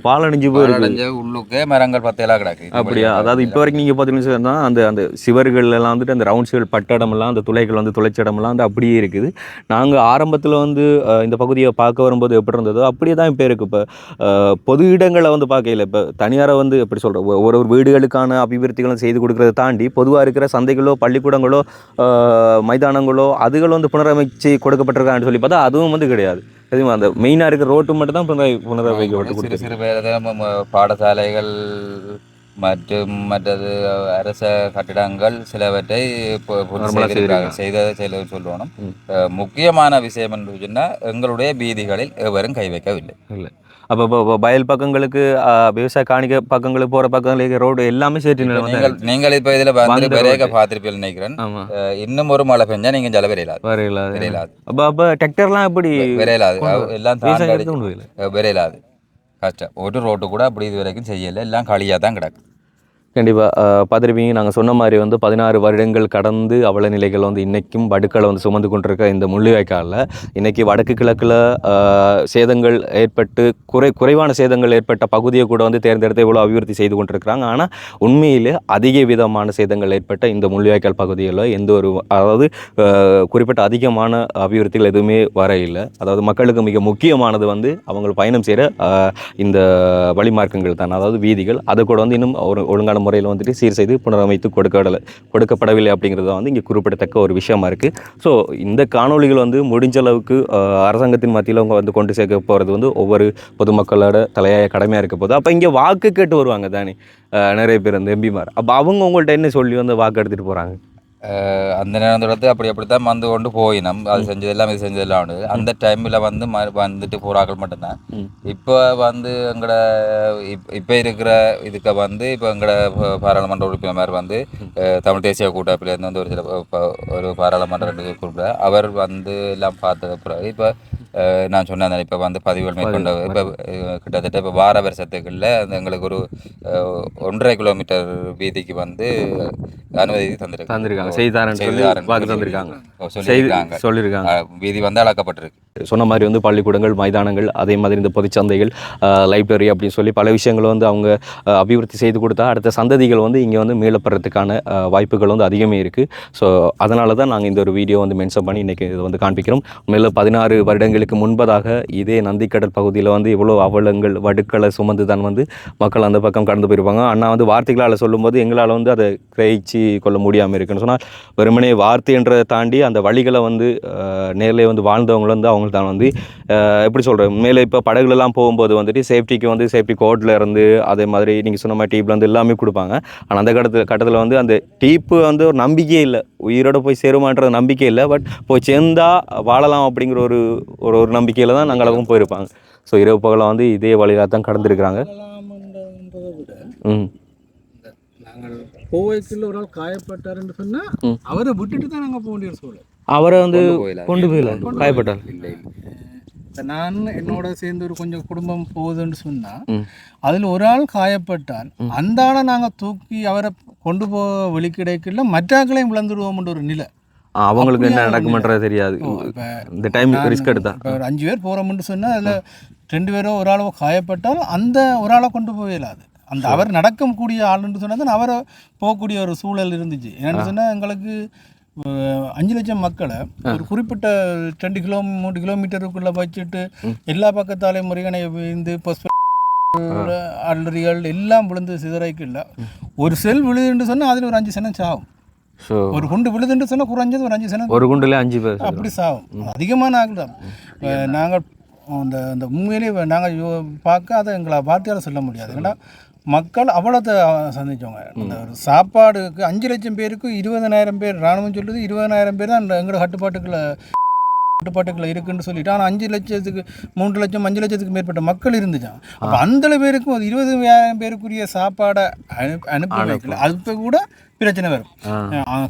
பாலடைஞ்சு போயிருக்கு உள்ளுக்கே மரங்கள் பத்தையெல்லாம் கிடக்கு அப்படியா? அதாவது இப்போ வரைக்கும் நீங்கள் பார்த்தீங்கன்னா அந்த சிவர்கள் எல்லாம் வந்துட்டு அந்த ரவுண்ட்ஸ்கள் பட்டடமெல்லாம் அந்த துளைகள் வந்து துளைச்சடமெல்லாம் வந்து அப்படியே இருக்குது. நாங்கள் ஆரம்பத்தில் வந்து இந்த பகுதியை பார்க்க வரும்போது எப்படி இருந்ததோ அப்படியே தான் இப்போ இருக்குது. இப்போ பொது இடங்களை வந்து பார்க்கல. இப்போ தனியாரை வந்து எப்படி சொல்கிற ஒரு வீடுகளுக்கான அபிவிருத்திகளும் செய்து கொடுக்கறதை தாண்டி பொதுவாக இருக்கிற சந்தைகளோ பள்ளிக்கூடங்களோ மைதானங்களோ அதுகளும் வந்து புனரமைச்சு கொடுக்கப்பட்டிருக்கான்னு சொல்லி பார்த்தா அதுவும் வந்து கிடையாது. எதுவும் அந்த மெயினாக இருக்கிற ரோட்டு மட்டும் தான் புனரமைக்கப்பட்டு சிறு சிறு பாடசாலைகள் மற்றும் மற்றது அரச கட்டிடங்கள் சிலவற்றை செய்த சொல்லணும். முக்கியமான விஷயம் என்று சொன்னால் எங்களுடைய வீதிகளில் எவரும் கை வைக்கவில்லை. இல்லை அப்போ இப்போ வயல் பக்கங்களுக்கு விவசாய காணிக்க பக்கங்களுக்கு போகிற பக்கங்களுக்கு ரோடு எல்லாமே சேர்த்து நீங்கள் இப்போ இதில் வந்து விரைக பார்த்துருப்பீங்க நினைக்கிறேன். இன்னும் ஒரு மழை பெஞ்சா நீங்கள் ஜல விரையலாது. அப்போ டிராக்டர்லாம் எப்படி விரையலாது, எல்லாம் விரையலாது, கஷ்டம். ஒரு ரோட்டு கூட அப்படி இது வரைக்கும் செய்யலை, எல்லாம் களியாக தான் கிடக்கு. கண்டிப்பாக பார்த்துருப்பீங்க. நாங்கள் சொன்ன மாதிரி வந்து 16 வருடங்கள் கடந்து அவல நிலைகள் வந்து இன்றைக்கும் வடுக்களை வந்து சுமந்து கொண்டிருக்க இந்த முள்ளிவாய்க்காலில் இன்றைக்கி வடக்கு கிழக்கில் சேதங்கள் ஏற்பட்டு குறைவான சேதங்கள் ஏற்பட்ட பகுதியை கூட வந்து தேர்ந்தெடுத்து இவ்வளோ அபிவிருத்தி செய்து கொண்டிருக்கிறாங்க. ஆனால் உண்மையில் அதிக விதமான சேதங்கள் ஏற்பட்ட இந்த முள்ளிவாய்க்கால் பகுதியில் எந்த ஒரு அதாவது குறிப்பிட்ட அதிகமான அபிவிருத்திகள் எதுவுமே வர இல்லை. அதாவது மக்களுக்கு மிக முக்கியமானது வந்து அவங்க பயணம் செய்கிற இந்த வழிமார்க்கங்கள் தான், அதாவது வீதிகள். அதை கூட வந்து இன்னும் ஒரு ஒழுங்கான முறையில் வந்துட்டு சீர் செய்து புனரமைத்து கொடுக்கப்படவில்லை அப்படிங்கிறது வந்து இங்கே குறிப்பிடத்தக்க ஒரு விஷயமா இருக்குது. ஸோ இந்த காணொலிகள் வந்து முடிஞ்ச அளவுக்கு அரசாங்கத்தின் மத்தியில் அவங்க வந்து கொண்டு சேர்க்க போகிறது வந்து ஒவ்வொரு பொதுமக்களோட தலையாய கடமையாக இருக்க போது. அப்போ இங்கே வாக்கு கேட்டு வருவாங்க தானே நிறைய பேர் அந்த எம்பிமார். அப்போ அவங்க உங்கள்கிட்ட என்ன சொல்லி வந்து வாக்கு எடுத்துகிட்டு போகிறாங்க? அந்த நேரத்தை அப்படித்தான் வந்து கொண்டு போயினோம். அது செஞ்சதெல்லாம் இது செஞ்சதெல்லாம் உண்டு. அந்த டைமில் வந்து வந்துட்டு போராக்கள் மட்டும்தான். இப்போ வந்து எங்களோட இப்போ இருக்கிற இதுக்கு வந்து இப்போ எங்களோட பாராளுமன்ற உறுப்பினர் மாதிரி வந்து தமிழ் தேசிய கூட்டமைப்பிலேருந்து வந்து ஒரு பாராளுமன்ற குறிப்பிட்ட அவர் வந்து எல்லாம் பார்த்த பிறகு இப்போ நான் சொன்னேன் இப்போ வந்து பதிவுகள் மேற்கொண்ட இப்போ கிட்டத்தட்ட இப்போ வார வருஷத்துக்குள்ள எங்களுக்கு ஒரு 1.5 கிலோமீட்டர் வீதிக்கு வந்து அனுமதி தந்திருக்காங்க. சொல்லியிருக்காங்க. வீதி வந்து அளக்கப்பட்டிருக்கு. சொன்ன மாதிரி வந்து பள்ளிக்கூடங்கள், மைதானங்கள், அதே மாதிரி இந்த பொதுச்சந்தைகள், லைப்ரரி அப்படின்னு சொல்லி பல விஷயங்களை வந்து அவங்க அபிவிருத்தி செய்து கொடுத்தா அடுத்த சந்ததிகள் வந்து இங்கே வந்து மீளப்படுறதுக்கான வாய்ப்புகள் வந்து அதிகமே இருக்குது. ஸோ அதனால தான் நாங்கள் இந்த ஒரு வீடியோ வந்து மென்ஷன் பண்ணி இன்றைக்கி இது வந்து காண்பிக்கிறோம். மேலும் 16 வருடங்களுக்கு முன்பதாக இதே நந்திக்கடல் பகுதியில் வந்து இவ்வளோ அவலங்கள் வடுக்களை சுமந்து தான் வந்து மக்கள் அந்த பக்கம் கடந்து போயிருப்பாங்க. அண்ணா வந்து வார்த்தைகளால் சொல்லும்போது எங்களால் வந்து அதை கிரகிச்சு கொள்ள முடியாமல் இருக்குன்னு சொன்னால் வெறுமனே வார்த்தை என்றதை தாண்டி அந்த வழிகளை வந்து நேரில் வந்து வாழ்ந்தவங்களும் வந்து அவங்க தான் வந்து எப்படி சொல்கிறேன், மேலே இப்போ படகுலெல்லாம் போகும்போது வந்துட்டு சேஃப்டிக்கு வந்து சேஃப்டி கோட்டில் இருந்து அதே மாதிரி நீங்கள் சொன்ன மாதிரி டீப்பில் வந்து எல்லாமே கொடுப்பாங்க. ஆனால் அந்த கட்டத்தில் வந்து அந்த டீப்பு வந்து ஒரு நம்பிக்கையே இல்லை, உயிரோட போய் சேருமான்ற நம்பிக்கை இல்லை. பட் போய் சேர்ந்தா வாழலாம் அப்படிங்கிற ஒரு நம்பிக்கையில் தான் நாங்களும் போயிருப்பாங்க. ஸோ இரவு பகலை வந்து இதே வழியாக தான் கடந்துருக்குறாங்க. நாங்கள் கோவைக்குள்ள ஒரு ஆள் காயப்பட்டாருன்னு சொன்னால் அவரை விட்டுட்டு தான் நாங்கள் போக வேண்டிய சூழல். அவரை வந்து கொண்டு போயில காயப்பட்டார். நான் என்னோட சேர்ந்து ஒரு கொஞ்சம் குடும்பம் போகுதுன்னு சொன்னால் அதில் ஒரு ஆள் காயப்பட்டால் அந்த ஆளை நாங்கள் தூக்கி அவரை கொண்டு போக வெளிக்கிடைக்குள்ள மற்றாக்களையும் விளந்துடுவோம்ன்ற ஒரு நிலை. அவங்களுக்கு என்ன நடக்குமன்றது தெரியாது. இந்த டைம் ரிஸ்க் எடுத்தா இப்போ ஒரு 5 பேர் போகிறோம்னு சொன்னால் அதில் 2 பேரோ ஒரு ஆளோ காயப்பட்டால் அந்த ஒரு ஆளை கொண்டு போயிடாது. அந்த அவர் நடக்கக்கூடிய ஆளுன்னு சொன்னால் அவரை போகக்கூடிய ஒரு சூழல் இருந்துச்சு. என்னென்னு சொன்னால் எங்களுக்கு 5 லட்சம் மக்களை ஒரு குறிப்பிட்ட 3 கிலோமீட்டருக்குள்ளே வச்சுட்டு எல்லா பக்கத்தாலையும் முருகனை விழுந்து அலறிகள் எல்லாம் விழுந்து சிதறைக்குள்ள ஒரு செல் விழுதுன்னு சொன்னால் அதில் ஒரு 5 சனம் சாகும். ஒரு குண்டு விழுதுன்னு சொன்னால் குறைஞ்சது ஒரு 5 சனம், ஒரு குண்டுல 5 பேர் அப்படி சாகும். அதிகமான ஆகலாம். நாங்கள் அந்த உண்மையிலேயே நாங்கள் பார்க்க அதை எங்களை வார்த்தையால் சொல்ல முடியாது. ஏன்னா மக்கள் அவ்வளோத்தை சந்திச்சவங்க. அந்த ஒரு சாப்பாடுக்கு 5 லட்சம் பேருக்கு 20,000 பேர் இராணுவம் சொல்லுது, 20,000 பேர் தான் எங்களோட கட்டுப்பாட்டுக்குள்ள இருக்குன்னு சொல்லிட்டு. ஆனால் 5 லட்சத்துக்கு 3 லட்சம் 5 லட்சத்துக்கு மேற்பட்ட மக்கள் இருந்துச்சான். அப்போ அந்த பேருக்கும் 20,000 பேருக்குரிய சாப்பாடை அனுப்பி வைக்கல. அது கூட பிரச்சனை வரும்.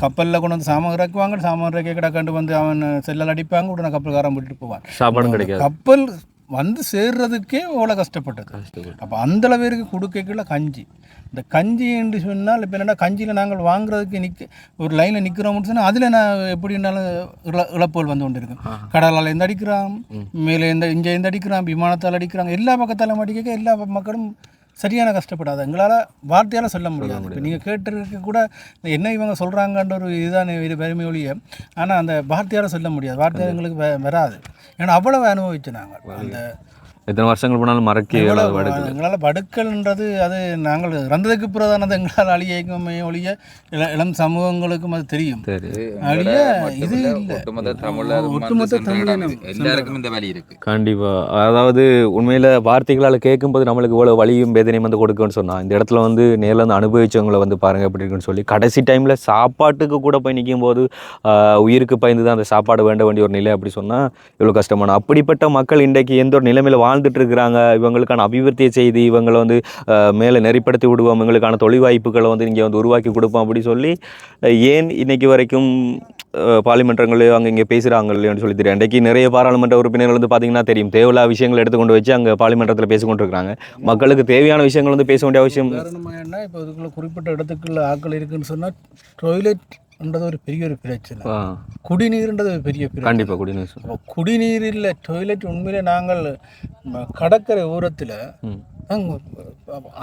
கப்பலில் கொண்டு வந்து சாமான் இறக்குவாங்க, சாமான் இறக்கி கிடக்காண்டு வந்து அவன் செல்லால் அடிப்பாங்க, உடனே கப்பல்காரன் விட்டுட்டு போவான், சாப்பாடும் கிடைக்காது. கப்பல் வந்து சேர்றதுக்கே அவ்வளோ கஷ்டப்பட்டது. அப்போ அந்தளவு பேருக்கு கொடுக்கல கஞ்சி. இந்த கஞ்சி என்று சொன்னால் இப்போ என்னென்னா கஞ்சியில் நாங்கள் வாங்குறதுக்கு ஒரு லைனில் நிற்கிறோம்னு சொன்னால் அதில் நான் எப்படி இருந்தாலும் இழப்புகள் வந்து கொண்டு இருக்கும். கடலால் எந்த அடிக்கிறான், மேலே இங்கே எந்த அடிக்கிறான், விமானத்தால் அடிக்கிறாங்க, எல்லா பக்கத்தாலும் அடிக்க எல்லா மக்களும் சரியான கஷ்டப்படாது. எங்களால் வார்த்தையால் சொல்ல முடியாது. இப்போ நீங்கள் கேட்டிருக்க கூட என்ன இவங்க சொல்கிறாங்கன்ற ஒரு இதுதான் இது பெருமை ஒழிய, ஆனால் அந்த வார்த்தையால் சொல்ல முடியாது. வார்த்தையால் எங்களுக்கு வராது. ஏன்னா அவ்வளவு அனுபவிச்சு நாங்கள் அந்த எத்தனை வருஷங்கள் போனாலும் மறக்க எங்களால் வடுக்கல்ன்றது அது நாங்கள் இறந்ததுக்கு பிறதானது எங்களால் அழியமே ஒழிய இளம் சமூகங்களுக்கும் அது தெரியும். அழிய இது எல்லாருக்கும் இந்த வழி இருக்கு கண்டிப்பாக. அதாவது உண்மையில் வார்த்தைகளால் கேட்கும்போது நம்மளுக்கு இவ்வளோ வலியும் வேதனையும் வந்து கொடுக்குன்னு சொன்னால், இந்த இடத்துல வந்து நேரில் வந்து அனுபவிச்சவங்களை வந்து பாருங்கள் எப்படி இருக்குன்னு சொல்லி, கடைசி டைமில் சாப்பாட்டுக்கு கூட போய் நிற்கும் போது உயிருக்கு பயந்து தான் அந்த சாப்பாடு வேண்ட வேண்டிய ஒரு நிலை அப்படி சொன்னால் இவ்வளோ கஷ்டமான. அப்படிப்பட்ட மக்கள் இன்றைக்கு எந்த ஒரு நிலைமையில் வாழ்ந்துட்டு இருக்கிறாங்க. இவங்களுக்கான அபிவிருத்தியை செய்து இவங்களை வந்து மேலே நெறிப்படுத்தி விடுவோம், இவங்களுக்கான தொழில் வாய்ப்புகளை வந்து இங்கே வந்து உருவாக்கி கொடுப்போம் அப்படி சொல்லி ஏன் இன்னைக்கு வரைக்கும் பார்லிமெண்ட்ரங்களே அங்கே இங்கே பேசுகிறாங்க இல்லைன்னு சொல்லி தெரியும். இன்றைக்கு நிறைய பாராளுமன்ற உறுப்பினர்கள் வந்து பார்த்தீங்கன்னா தெரியும், தேவையில்லா விஷயங்கள் எடுத்துக்கொண்டு வச்சு அங்கே பார்லிமெண்டத்தில் பேசிக்கொண்டு இருக்கிறாங்க. மக்களுக்கு தேவையான விஷயங்கள் வந்து பேச வேண்டிய அவசியம் என்ன. இப்போ இதுக்குள்ள குறிப்பிட்ட இடத்துக்குள்ள ஆக்கள் இருக்குன்னு சொன்னால் டொய்லெட்ன்றது ஒரு பெரிய ஒரு பிரச்சனை. குடிநீர்ன்றது ஒரு பெரிய பிரச்சனை. கண்டிப்பாக குடிநீர். குடிநீர் இல்லை, டொய்லெட். உண்மையிலே நாங்கள் கடற்கரை ஓரத்தில்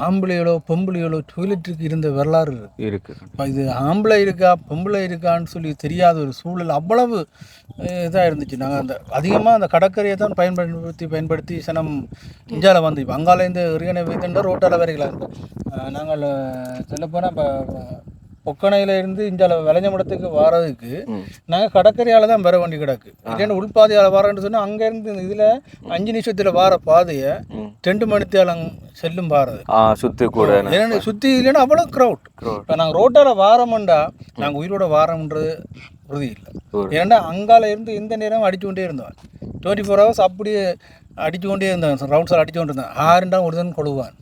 ஆம்பளைகளோ பொம்பளைகளோ டொய்லெட்டுக்கு இருந்த வரலாறு இருக்கு. இது ஆம்பளை இருக்கா பொம்பளை இருக்கான்னு சொல்லி தெரியாத ஒரு சூழல் அவ்வளவு இதாக இருந்துச்சு. நாங்கள் அந்த அதிகமாக அந்த கடற்கரையை தான் பயன்படுத்தி சனம் இஞ்சால வந்து இப்போ அங்காலேருந்து இறையனை வைத்துட்டா ரோட்டால் வரைக்கலாம். நாங்கள் சொல்லப்போனால் இப்போ பொக்கனையில இருந்து இஞ்சால விளைஞ்சமடத்துக்கு வாரதுக்கு நாங்கள் கடற்கரையால் தான் வர வேண்டி கிடக்கு. இல்லைன்னா உள்பாதையால் வரேன்னு சொன்னால் அங்கேருந்து இதில் 5 நிமிஷத்தில் வார பாதையை 2 மணித்தாலும் செல்லும் வாரது சுற்றி கூட. ஏன்னா சுற்றி இல்லைன்னா அவ்வளோ க்ரௌட். இப்போ நாங்கள் ரோட்டால் வாரமுண்டா நாங்கள் உயிரோட வாரம்ன்றது உறுதி இல்லை. ஏன்னா அங்கால இருந்து இந்த நேரம் அடிச்சு கொண்டே இருந்தோம். 24 hours அப்படியே அடிச்சு கொண்டே இருந்தோம். ரவுண்ட்ஸால் அடிச்சு கொண்டு இருந்தோம். 6 ஒருதன் கொழுவான்,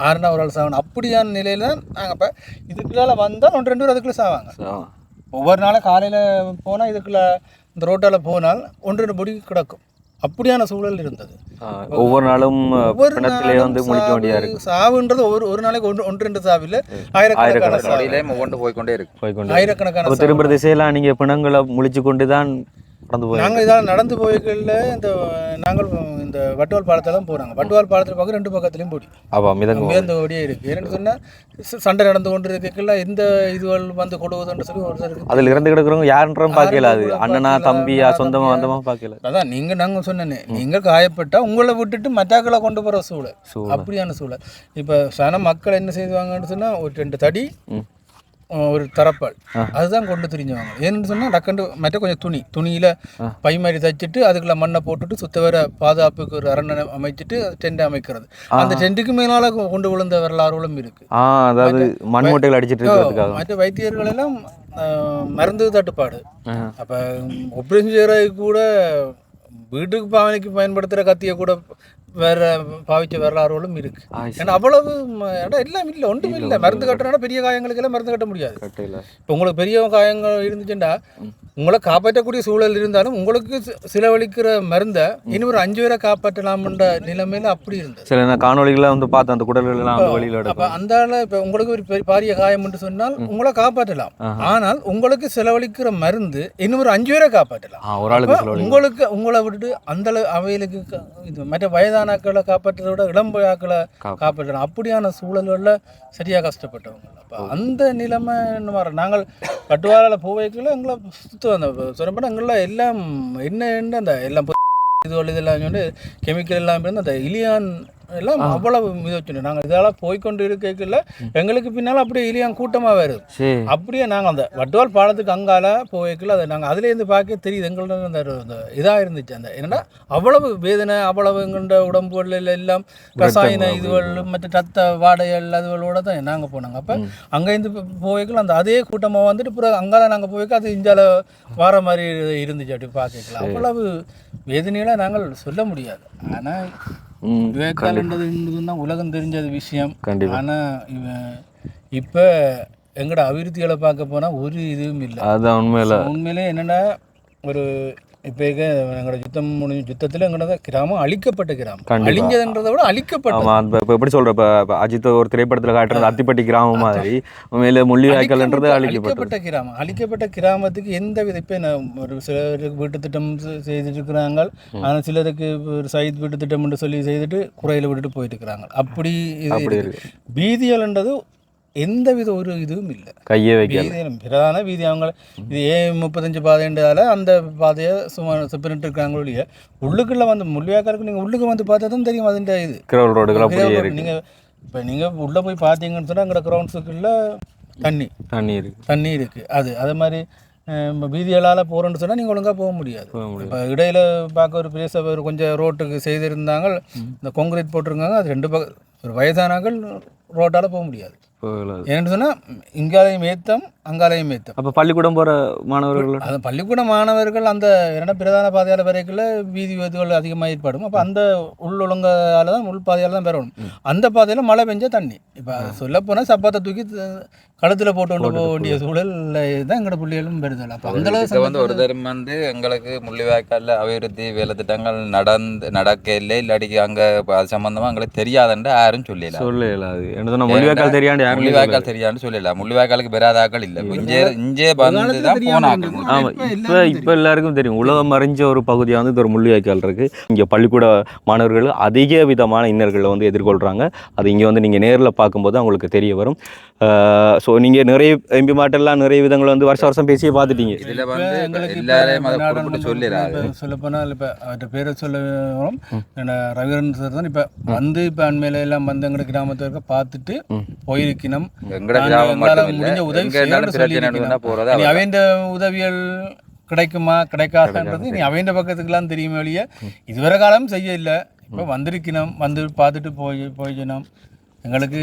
6 ஒரு ஆள் சாவான். அப்படியான நிலையில் நாங்கள் இப்போ இதுக்குள்ளால வந்தால் 1-2 பேர் அதுக்குள்ளே சாவாங்க. ஒவ்வொரு நாளும் காலையில் போனால் இதுக்குள்ளே இந்த ரோட்டால் போனால் 1-2 பொடி கிடக்கும். அப்படியான சூழல் இருந்தது. ஒவ்வொரு நாளும் சாவுன்றது ஒரு நாளைக்கு 1-2 சாவில் ஆயிரக்கணக்கான போய்கொண்டே இருக்கு. ஆயிரக்கணக்கான திரும்ப திசையெல்லாம் நீங்கள் பிணங்களை முழிச்சு கொண்டு தான் நாங்கள் இதெல்லாம் நடந்து போய்களில் நாங்கள் இந்த வட்டுவால் பாலத்தில் தான் போகிறாங்க. வட்டுவால் பாலத்தில் பார்க்க 2 பக்கத்துலையும் போடி மிதந்த ஓடியே இருக்குது. ஏன்னு சொன்னால் சண்டை நடந்து கொண்டு இருக்கல எந்த இதுகள் வந்து கொடுவதுன்னு சொல்லி ஒருத்தருக்கு அதில் இறந்து கிடக்குறவங்க யாருன்றும் பார்க்கல. அது அண்ணனா தம்பியா சொந்தமாக வந்தமாக பார்க்கல. அதான் நாங்கள் சொன்னேனே, நீங்கள் காயப்பட்டால் உங்களை விட்டுட்டு மറ്റാக்களை கொண்டு போகிற சூழல் அப்படியான சூழல். இப்போ சன மக்கள் என்ன செய்வாங்கன்னு சொன்னால் ஒரு 2 தடி ஒரு தரப்பால் அதுதான் கொண்டு திரிஞ்சுவாங்க. ஏன்னு சொன்னால் டக்கண்டு மற்ற கொஞ்சம் துணியில் பை மாதிரி தைச்சிட்டு அதுக்குள்ள மண்ணை போட்டுட்டு சுத்த வர பாதுகாப்புக்கு ஒரு அரணை அமைச்சிட்டு டென்ட் அமைக்கிறது. அந்த டென்ட்டுக்கு மேலால் கொண்டு விழுந்த வரலாறுகளும் இருக்கு. அதாவது மண்மூட்டைகள் அடிச்சிட்டு மற்ற வைத்தியர்கள் எல்லாம் மருந்து தட்டுப்பாடு. அப்போ ஆப்ரேஷன் செய்கிறதுக்கு கூட வீட்டுக்கு பாவனைக்கு பயன்படுத்துகிற கத்தியை கூட வேற பாவிச்ச வரலாறுகளும் இருக்கு. ஏன்னா அவ்வளவு இடம் எல்லாம் இல்லை, ஒன்றும் இல்லை. மருந்து கட்டுறதுனா பெரிய காயங்களுக்கு எல்லாம் மருந்து கட்ட முடியாது. இப்போ உங்களுக்கு பெரிய காயங்கள் இருந்துச்சுன்னா உங்களை காப்பாற்றக்கூடிய சூழல் இருந்தாலும் உங்களுக்கு செலவழிக்கிற மருந்தை இன்னும் ஒரு 5 பேரை காப்பாற்றலாம்ன்ற நிலைமையில அப்படி இருந்தது. சில காணொலிகளை வந்து பார்த்து அந்த குடல்கள் எல்லாம் அப்போ அந்த இப்போ உங்களுக்கு ஒரு பாரிய காயம் என்று சொன்னால் உங்களை காப்பாற்றலாம். ஆனால் உங்களுக்கு செலவழிக்கிற மருந்து இன்னும் ஒரு 5 பேரை காப்பாற்றலாம். உங்களுக்கு உங்களை விட்டுட்டு அந்த அவைகளுக்கு இது மற்ற வயதானாக்களை காப்பாற்றுறத விட இளம்பயாக்களை காப்பாற்றலாம். அப்படியான சூழல்களில் சரியாக கஷ்டப்பட்டவங்க. அப்போ அந்த நிலைமை நாங்கள் கட்டுவாரால் போவைக்குள்ள எங்களை சொல்லப்போனால் எங்களாம் எல்லாம் என்ன அந்த எல்லாம் இதெல்லாம் வந்து கெமிக்கல் எல்லாம் இருந்து அந்த இலியான் எல்லாம் அவ்வளவு மிதச்சுண்டு. நாங்கள் இதெல்லாம் போய்கொண்டு இருக்கல எங்களுக்கு பின்னால் அப்படியே இலியான் கூட்டமாக வருது. அப்படியே நாங்கள் அந்த வட்டுவால் பாலத்துக்கு அங்கால போய்க்கல அதை நாங்கள் அதுலேருந்து பார்க்க தெரியுது எங்களோட அந்த இதாக இருந்துச்சு. அந்த என்னன்னா அவ்வளவு வேதனை, அவ்வளவு எங்கள்ட உடம்புகள் எல்லாம் ரசாயன இதுகள் மற்ற ரத்த வாடைகள் அதுகளோட தான் நாங்கள் போனாங்க. அப்போ அங்கேருந்து போய்க்கல அந்த அதே கூட்டமாக வந்துட்டு பிறகு அங்கால நாங்கள் போய்க்க அது இஞ்சால வார மாதிரி இருந்துச்சு. அப்படி பார்க்கலாம் அவ்வளவு வேதனையில நாங்கள் சொல்ல முடியாது. ஆனால் விவேகானந்ததுன்னா உலகம் தெரிஞ்சது விஷயம். ஆனால் இப்போ எங்களோட அபிவிருத்திகளை பார்க்க போனால் ஒரு இதுவும் இல்லை. அதுதான் உண்மையிலே என்னென்னா ஒரு இப்போ எங்களோட யுத்தம் முடிஞ்ச யுத்தத்தில் எங்களோட கிராமம் அழிக்கப்பட்ட கிராமம். கண்டிப்பா. அழிஞ்சதுன்றதை விட அழிக்கப்பட்ட. ஆமாம், இப்போ எப்படி சொல்கிற இப்போ அஜித் ஒரு திரைப்படத்தில் காட்டுறது அத்திப்பட்டி கிராமம் மாதிரி உண்மையில முள்ளிவாய்க்கால்ன்றது அழிக்கப்பட்ட கிராமம். அழிக்கப்பட்ட கிராமத்துக்கு எந்த வித இப்போ ஒரு சிலருக்கு வீட்டு திட்டம் செய்துட்டு இருக்கிறாங்க, ஆனால் சிலருக்கு ஒரு சைத் வீட்டு திட்டம் என்று சொல்லி செய்துட்டு குறையில் விட்டுட்டு போயிட்டு இருக்கிறாங்க. அப்படி இது வீதியல்ன்றது எந்த வித ஒரு இதுவும் இல்லை, கையே வைக்க பிரதான வீதி. அவங்க இது A35 பாதைன்றதால அந்த பாதையை சும்மா செப்பரேட் இருக்காங்களோ இல்லையா, உள்ளுக்குள்ளே வந்து முள்ளிவாய்க்காலுக்கு நீங்கள் உள்ளுக்கு வந்து பார்த்தா தான் தெரியும் அதுன்ற இது கிரவுல் ரோடுகள். நீங்கள் இப்போ நீங்கள் உள்ளே போய் பார்த்தீங்கன்னு சொன்னால் அங்கே கிரவுண்ட்ஸுக்குள்ள தண்ணி இருக்குது. அது மாதிரி வீதிகளால் போகிறோன்னு சொன்னால் நீங்கள் ஒழுங்காக போக முடியாது. இப்போ இடையில பார்க்க ஒரு பிளேஸை ஒரு கொஞ்சம் ரோட்டுக்கு செய்திருந்தாங்க, இந்த கான்கிரீட் போட்டிருக்காங்க, அது 2 பக்கம் ஒரு வயதானாக்கள் ரோட்டால் போக முடியாது. ஏன்னு சொன்னால் இங்காலையும் ஏத்தம் அங்காலையும் ஏத்தம். அப்போ பள்ளிக்கூடம் போகிற மாணவர்கள், அது பள்ளிக்கூட மாணவர்கள் அந்த இரண்டு பிரதான பாதையால் வரைக்குள்ள வீதி விபத்துகள் அதிகமாக ஏற்படும். அப்போ அந்த உள்ளொழுங்கால தான் உள் பாதையால் தான் பெறணும். அந்த பாதையில் மழை பெஞ்சா தண்ணி. இப்போ சொல்லப்போனால் சப்பாத்தை தூக்கி கழுத்தில் போட்டு கொண்டு போக வேண்டிய சூழலில் தான் எங்களோட பிள்ளைகளும் பெறுதல். அப்போ அந்தளவு வந்து ஒரு தரம் வந்து எங்களுக்கு முள்ளிவாய்க்காலில் அபிவிருத்தி வேலை திட்டங்கள் நடக்க இல்லை, இல்லாடிக்கு அங்கே அது சம்பந்தமாக எங்களுக்கு தெரியாதுன்னு யாரும் சொல்லல. என்ன சொன்னால் முள்ளிவாய்க்கால் தெரியாண்டு முள்ளிவாய்க்கால் தெரியாதுன்னு சொல்லல. முள்ளிவாய்க்காலுக்கு பெறாதாக்கள் இல்லை, இங்கே வந்து தான் போனாங்க. ஆமாம், இப்போ எல்லாருக்கும் தெரியும். உலகம் அறிஞ்ச ஒரு பகுதியாக வந்து இது ஒரு முள்ளிவாய்க்கால் இருக்குது. இங்கே பள்ளிக்கூட மாணவர்கள் அதிக விதமான இன்னல்களை வந்து எதிர்கொள்கிறாங்க. அது இங்கே வந்து நீங்கள் நேரில் பார்க்கும்போது அவங்களுக்கு தெரிய வரும். ஸோ நீங்கள் நிறைய எம்பி மாட்டெல்லாம் நிறைய விதங்களை வந்து வருஷம் பேசியே பார்த்துட்டீங்க. இதில் வந்து எல்லாரையும் அதை குறிப்பிட்டு சொல்லிடுறாரு. சொல்லப்போனால் இப்போ அவர்கிட்ட பேரை சொல்ல ரவிகரன் சார் தான் இப்போ வந்து இப்போ அண்மையில எல்லாம் வந்து எங்களோட கிராமத்தை இருக்க பார்த்துட்டு போயிருக்கணும். முடிஞ்ச உதவி அவன் உதவிகள் கிடைக்குமா கிடைக்காதுன்றது நீ அவன் பக்கத்துக்குலாம் தெரியுமே வழிய இதுவரை காலம் செய்ய இல்லை. இப்போ வந்திருக்கணும், வந்து பார்த்துட்டு போயிடணும். எங்களுக்கு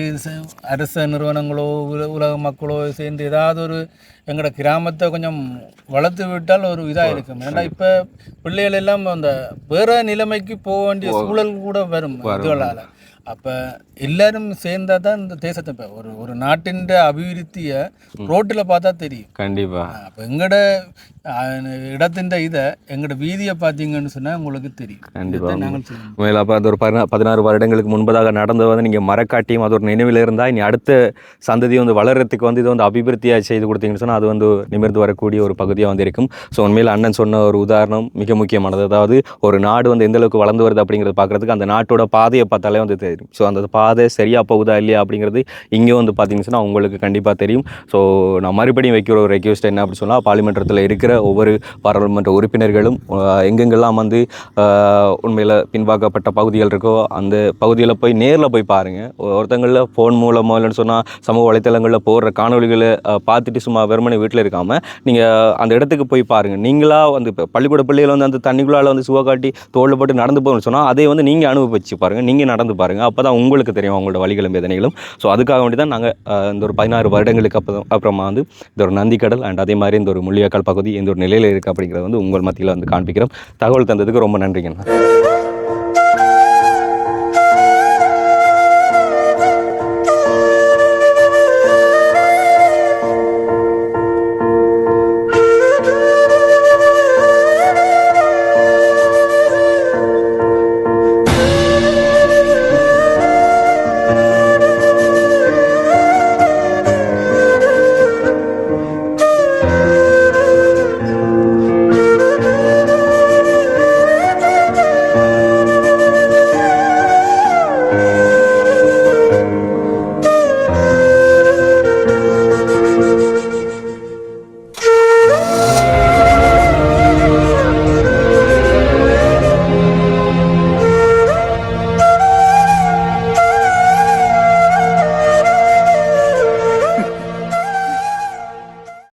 அரச நிறுவனங்களோ உலக மக்களோ சேர்ந்து ஏதாவது ஒரு எங்களோட கிராமத்தை கொஞ்சம் வளர்த்து விட்டால் ஒரு இதாக இருக்கும். ஏன்னா இப்போ பிள்ளைகள் எல்லாம் அந்த வேறு நிலைமைக்கு போக வேண்டிய சூழல் கூட வரும் இதுகளால். அப்போ எல்லாரும் சேர்ந்தா தான் இந்த தேசத்தை இப்போ ஒரு நாட்டின் அபிவிருத்தியை ரோட்டில் பார்த்தா தெரியும். கண்டிப்பாக. அப்போ எங்களோட இடத்தின் இதை எங்களோட வீதியை பார்த்தீங்கன்னு சொன்னால் உங்களுக்கு தெரியும். கண்டிப்பாக. மேலே அப்போ அது ஒரு 16 வருடங்களுக்கு முன்பதாக நடந்து வந்து நீங்கள் மரக்காட்டியும் அது ஒரு நினைவில் இருந்தால் இனி அடுத்த சந்ததி வந்து வளர்கிறதுக்கு வந்து இது வந்து அபிவிருத்தியாக செய்து கொடுத்தீங்கன்னு சொன்னால் அது வந்து நிமிர்ந்து வரக்கூடிய ஒரு பகுதியாக வந்து இருக்கும். ஸோ உண்மையில் அண்ணன் சொன்ன ஒரு உதாரணம் மிக முக்கியமானது. அதாவது ஒரு நாடு வந்து எந்த அளவுக்கு வளர்ந்து வருது அப்படிங்கிறத பார்க்குறதுக்கு அந்த நாட்டோட பாதையை பார்த்தாலே வந்து தெரியும். ஸோ அந்த பாதை சரியாக போகுதா இல்லையா அப்படிங்கிறது இங்கே வந்து பார்த்தீங்கன்னு சொன்னால் உங்களுக்கு கண்டிப்பாக தெரியும். ஸோ நான் மறுபடியும் வைக்கிற ஒரு ரெக்வெஸ்ட் என்ன அப்படி சொன்னால், பார்லிமெண்டத்தில் இருக்கிற ஒவ்வொரு பாராளுமன்ற உறுப்பினர்களும் எங்கெங்கெல்லாம் வந்து உண்மையில் பின்வாக்கப்பட்ட பகுதிகள் இருக்கோ அந்த பகுதியில் போய் நேரில் போய் பாருங்கள். ஒருத்தங்களில் ஃபோன் மூலமாக இல்லைன்னு சொன்னால் சமூக வலைத்தளங்களில் போடுற காணொலிகளை பார்த்துட்டு சும்மா வெறுமனே வீட்டில் இருக்காமல் நீங்கள் அந்த இடத்துக்கு போய் பாருங்கள். நீங்களாக வந்து இப்போ பள்ளிக்கூட பிள்ளைகள் வந்து அந்த தண்ணிக்குள்ளால் வந்து சுவ காட்டி தோளில் போட்டு நடந்து போகணும்னு சொன்னால் அதை வந்து நீங்கள் அனுபவிச்சு பாருங்கள், நீங்கள் நடந்து பாருங்கள். அப்போ தான் உங்களுக்கு தெரியும் அவங்களோட வழிகளும் வேதனைகளும். ஸோ அதுக்காக வேண்டி தான் நாங்கள் இந்த ஒரு 16 வருடங்களுக்கு அப்புறமா வந்து இந்த ஒரு நந்திக்கடல் அண்ட் அதே மாதிரி இந்த ஒரு முள்ளிவாய்க்கால் பகுதி இந்த ஒரு நிலையில் இருக்குது அப்படிங்கிறத வந்து உங்கள் மத்தியில் வந்து காண்பிக்கிறோம். தகவல் தந்ததுக்கு ரொம்ப நன்றிங்கண்ணா.